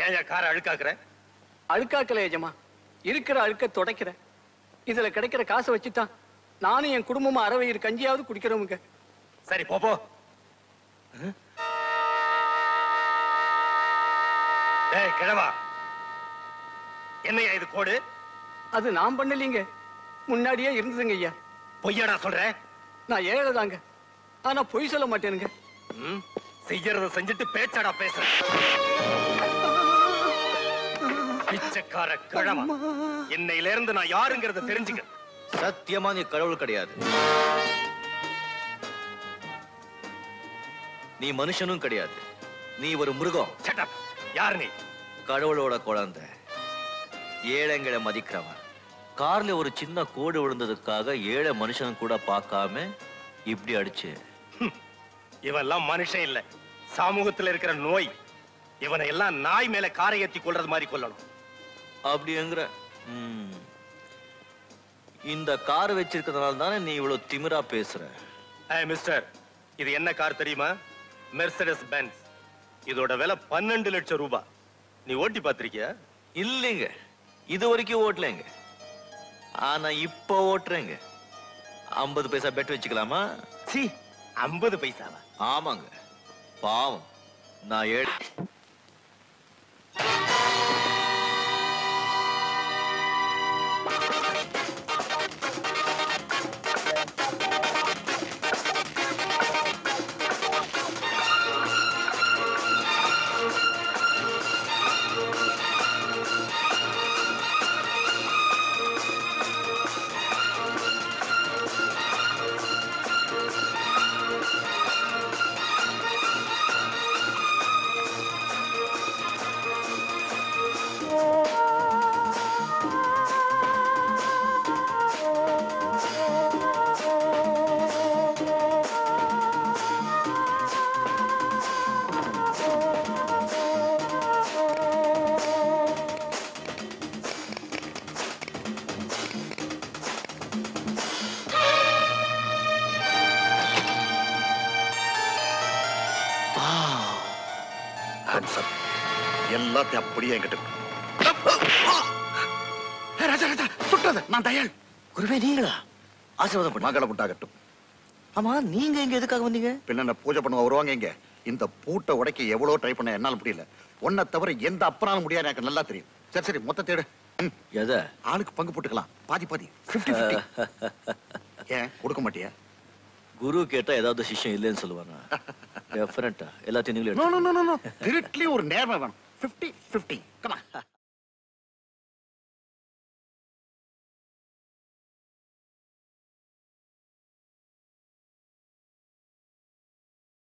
ஏன் காரை அழுக்காக்குற? அழுக்காக்கல எஜமா, இருக்கிற அழுக்க துடைக்கிற. இதுல கிடைக்கிற காசை வச்சுதான் நானும் என் குடும்பமும் அறவையர் கஞ்சியாவது குடிக்கிறோமுங்க. சரி போ. டேய் கிழவா, என்னையா இது கோடு? அது நான் பண்ணலீங்க, முன்னாடியே இருந்ததுங்க ஐயா. பொய்யடா சொல்ற? நான் ஏழைதாங்க, ஆனா பொய் சொல்ல மாட்டேனுங்க. செய்யறத செஞ்சுட்டு பேச்சாடா பேசுற. பிச்சைக்கார கிழவா, என்னையில இருந்து நான் யாருங்கிறத தெரிஞ்சுக்க. சத்தியமா நீ கடவுள் கிடையாது, நீ மனுஷனும் கிடையாது, நீ ஒரு மிருகம். யார் நீ? கடவுளோட குழந்தை, ஏழைங்களை மதிக்கிறவன். கார்ல ஒரு சின்ன கோடு விழுந்ததுக்காக ஏழை மனுஷன் கூட பார்க்காம இப்படி அடிச்சு. இவெல்லாம் மனுஷன் இல்ல, சமூகத்துல இருக்கிற நோய். இவனை எல்லாம் நாய் மேல காரை ஏத்தி கொள்றது மாதிரி கொல்லணும். அப்படிங்கிற இந்த கார் வச்சிருக்கிறதுனால தானே நீ இவ்வளவு திமிரா பேசுற. மிஸ்டர், இது என்ன கார் தெரியுமா? Mercedes Benz. இதோட விலை 12 லட்சம் ரூபாய். நீ ஓட்டி பார்த்திருக்கியா? இல்லைங்க, இது வரைக்கும் ஓட்டலைங்க. ஆனா இப்ப ஓட்டுறேங்க. 50 பைசா பெட் வச்சுக்கலாமா? 50 பைசாவா? ஆமாங்க, பாவம் நான் ஏழை. எல்லாத்தையும் அப்படியே என்கிட்ட சுட்டது நான் தயாள். குருவே நீங்களா? ஆசீர்வாதம் பண்ணு. மகளை புட்டாகட்டும். ஆமா, நீங்க இங்க எதுக்காக வந்தீங்க? பின்ன பூஜை பண்ணுவ வருவாங்க. இங்க இந்த பூட்டை உடைக்க எவ்வளவு ட்ரை பண்ண என்னால முடியல. ஒன்ன தவிர எந்த அப்பனாலும் முடியாது, எனக்கு நல்லா தெரியும். சரி சரி, மொத்த தேடு. எதை? ஆளுக்கு பங்கு போட்டுக்கலாம், பாதி பாதி 50-50. ஏன் கொடுக்க மாட்டியா? குரு கேட்டா ஏதாவது சிஷ்யம் இல்லைன்னு சொல்லுவாங்க. டெஃபரண்டா எல்லாத்தையும் நீங்களே திருட்லயும் ஒரு நேர்மை வேணும். 50-50. Come on.